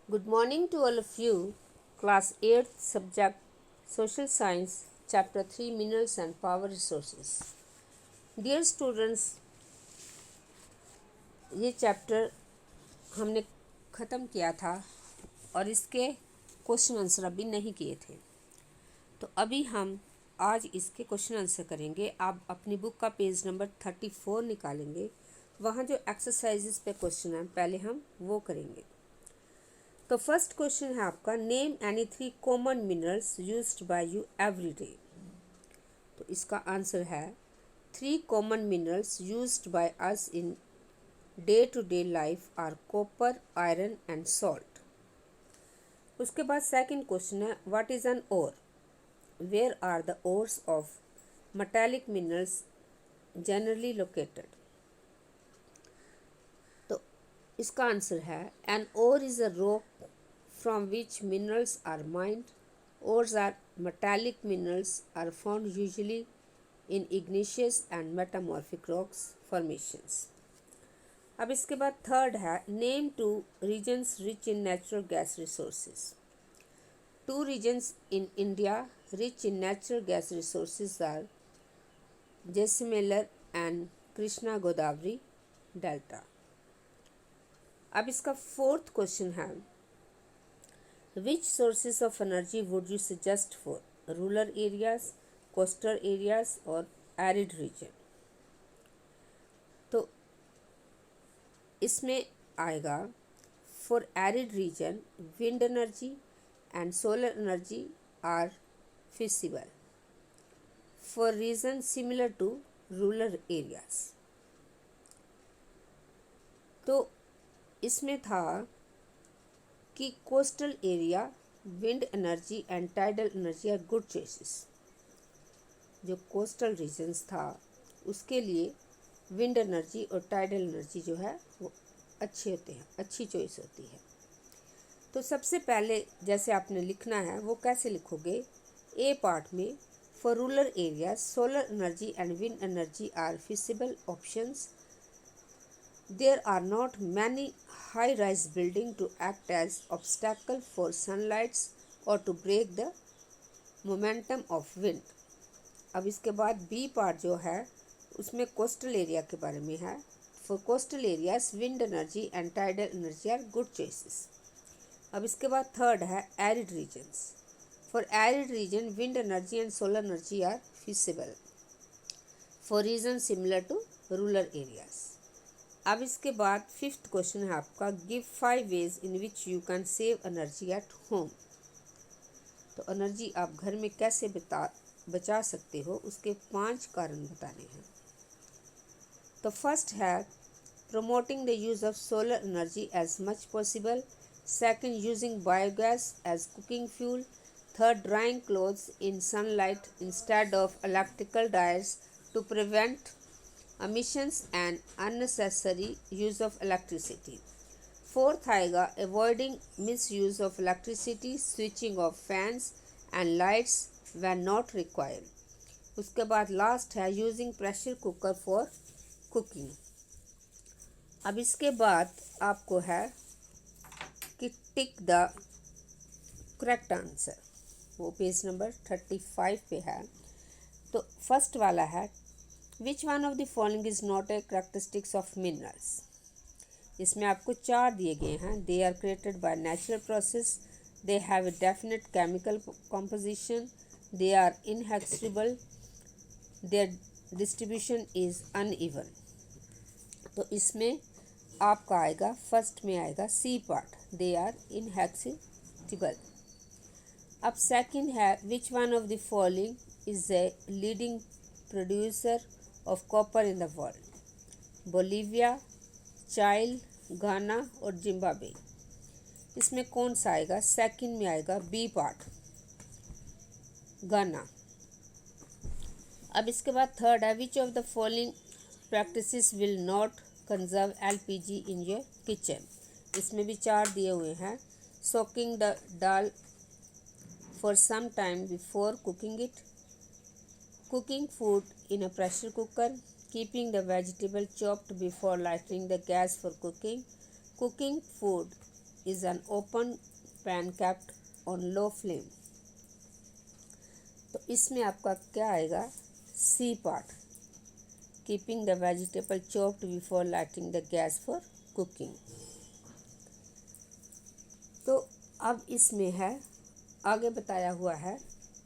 Good morning to all of you. Class 8th subject Social Science Chapter 3 Minerals and Power Resources. Dear students, ये chapter हमने ख़त्म किया था और इसके क्वेश्चन आंसर अभी नहीं किए थे, तो अभी हम आज इसके क्वेश्चन आंसर करेंगे। आप अपनी बुक का पेज नंबर 34 निकालेंगे, वहाँ जो एक्सरसाइजेस पे क्वेश्चन हैं पहले हम वो करेंगे। तो फर्स्ट क्वेश्चन है आपका, name any 3 common minerals used by you every day. तो इसका आंसर है 3 common minerals used by us in day to day life are copper, iron and salt. उसके बाद सेकंड क्वेश्चन है, what is an ore, where are the ores of metallic minerals generally located. तो इसका answer है, an ore is a rock from which minerals are mined. Ores are metallic minerals are found usually in igneous and metamorphic rocks formations. अब इसके बाद third है, name 2 regions rich in natural gas resources. 2 regions in India rich in natural gas resources are Jaisalmer and Krishna Godavari Delta. अब इसका fourth question है, Which sources of energy would you suggest for rural areas, coastal areas or arid region? तो इसमें आएगा, for arid region wind energy and solar energy are feasible for reasons similar to rural areas. तो इसमें था कि coastal area wind energy and tidal energy are good choices. जो coastal regions था उसके लिए विंड एनर्जी और टाइडल एनर्जी जो है वो अच्छे होते हैं, अच्छी चॉइस होती है। तो सबसे पहले जैसे आपने लिखना है वो कैसे लिखोगे, ए पार्ट में, for rural area solar energy and wind energy are feasible options. There are not many high-rise buildings to act as obstacle for sunlight or to break the momentum of wind. अब इसके बाद B part जो है उसमें coastal area के बारे में है. For coastal areas, wind energy and tidal energy are good choices. अब इसके बाद थर्ड है arid regions. For arid region, wind energy and solar energy are feasible for reasons similar to rural areas. अब इसके बाद फिफ्थ क्वेश्चन है आपका, give 5 ways in which you can save energy at home. तो energy आप घर में कैसे बचा सकते हो उसके 5 कारण बताने हैं. तो फर्स्ट है, promoting the use of solar energy as much possible. Second, using biogas as cooking fuel. Third, drying clothes in sunlight instead of electrical dryers to prevent emissions and unnecessary use of electricity. Fourth आएगा, avoiding misuse of electricity, switching off fans and lights when not required. उसके बाद last है, using pressure cooker for cooking. अब इसके बाद आपको है कि टिक द करेक्ट आंसर, वो पेज नंबर 35 पे है. तो फर्स्ट वाला है, Which one of the following is not a characteristics of minerals? इसमें आपको 4 दिए गए हैं. They are created by natural process. They have a definite chemical composition. They are inexhaustible. Their distribution is uneven. तो इसमें आपका आएगा, फर्स्ट में आएगा C part, They are inexhaustible. अब सेकंड है, Which one of the following is a leading producer of copper in the world? Bolivia, चाइल, घाना और जिम्बाब्वे. इसमें कौन सा आएगा, सेकंड में आएगा बी पार्ट, घाना. अब इसके बाद थर्ड है, which of the following practices will not conserve LPG in your kitchen. इसमें भी 4 दिए हुए हैं. Soaking the dal for some time before cooking it, cooking food in a pressure cooker, keeping the vegetable chopped before lighting the gas for cooking, cooking food is an open pan kept on low flame. तो इसमें आपका क्या आएगा, C part, keeping the vegetable chopped before lighting the gas for cooking. तो अब इसमें है आगे बताया हुआ है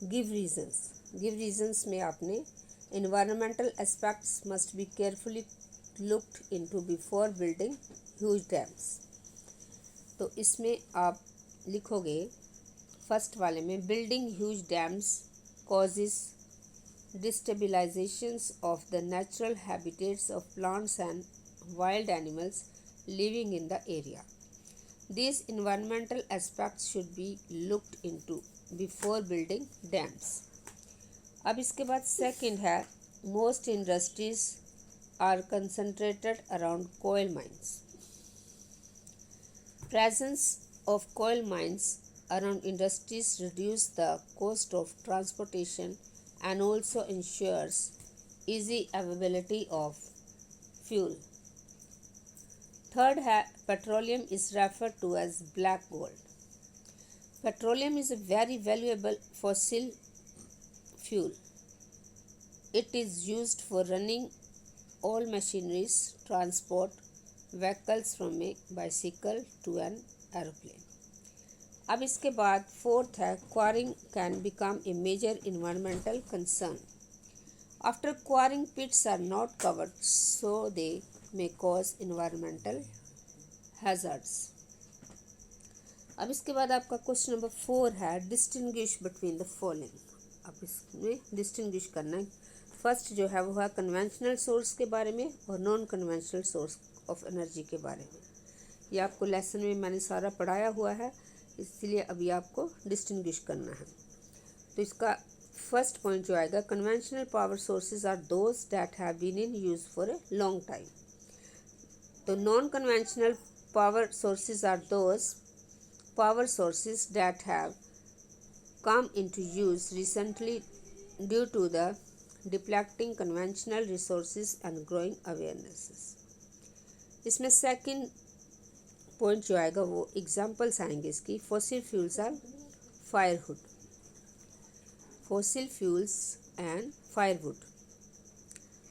गिव रीजंस। गिव रीजंस में आपने environmental aspects must be carefully looked into before building huge dams। तो इसमें आप लिखोगे फर्स्ट वाले में, building huge dams causes destabilizations of the natural habitats of plants and wild animals living in the area. These environmental aspects should be looked into before building dams। अब इसके बाद second है, most industries are concentrated around coal mines. Presence of coal mines around industries reduce the cost of transportation and also ensures easy availability of fuel. Third है, petroleum is referred to as black gold. Petroleum is a very valuable fossil fuel. It is used for running all machineries, transport vehicles from a bicycle to an aeroplane। अब इसके बाद fourth है, quarrying can become a major environmental concern. After quarrying, pits are not covered, so they may cause environmental hazards। अब इसके बाद आपका question number 4 है, distinguish between the following. अब इसमें डिस्टिंग्विश करना है। फर्स्ट जो है वो है कन्वेंशनल सोर्स के बारे में और non conventional source of energy के बारे में। ये आपको लेसन में मैंने सारा पढ़ाया हुआ है, इसलिए अभी आपको डिस्टिंग्विश करना है। तो इसका फर्स्ट पॉइंट जो आएगा, conventional power sources are those that have been in use for a long time. तो non conventional power sources are those power sources that have come into use recently due to the depleting conventional resources and growing awarenesses। इसमें second point जो आएगा वो examples आएंगे इसकी, fossil fuels are firewood, fossil fuels and firewood.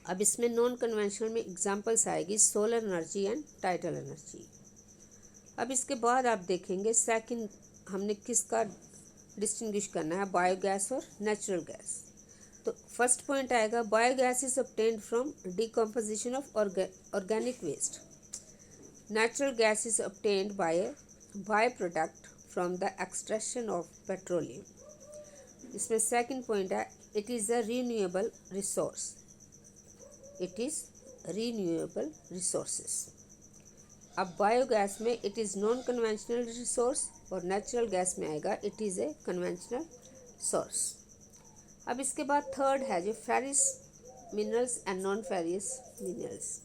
अब इसमें non conventional में examples आएगी solar energy and tidal energy. अब इसके बाद आप देखेंगे सेकंड हमने किसका डिस्टिंग्विश करना है, बायोगैस और नेचुरल गैस। तो फर्स्ट पॉइंट आएगा, biogas is obtained from decomposition of organic waste. Natural gas is obtained by a by product from the extraction of petroleum. इसमें सेकंड पॉइंट है, it is a renewable resource, it is renewable resources. अब biogas में it is non conventional resource और natural gas में आएगा it is a conventional source. अब इसके बाद थर्ड है जो ferrous minerals and non ferrous minerals.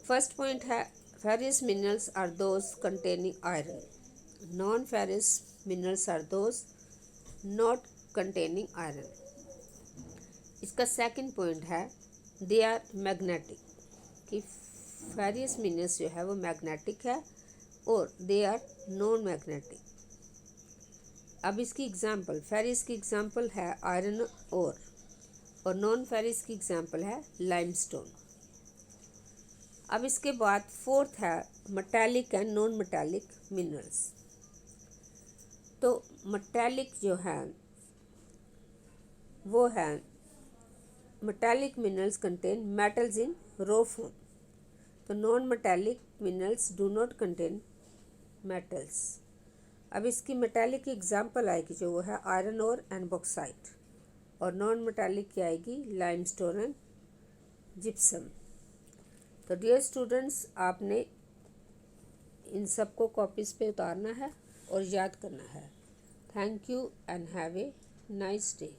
First point है, ferrous minerals are those containing iron, non ferrous minerals are those not containing iron. इसका सेकंड पॉइंट है, दे आर मैग्नेटिक, कि ferrous minerals जो है वो मैग्नेटिक है और दे आर नॉन मैग्नेटिक। अब इसकी एग्जांपल, फेरिस की एग्जांपल है आयरन और नॉन फेरिस की एग्जांपल है लाइमस्टोन। अब इसके बाद फोर्थ है metallic and non metallic minerals. तो मेटालिक जो है वो है, metallic minerals contain metals in raw form. तो non metallic minerals do not contain metals. अब इसकी मेटालिक की एग्जांपल आएगी जो वो है आयरन ओर एंड बॉक्साइट, और नॉन मेटालिक की आएगी लाइमस्टोन एंड जिप्सम। तो डियर स्टूडेंट्स, आपने इन सबको कॉपीज़ पे उतारना है और याद करना है। Thank you and have a nice day.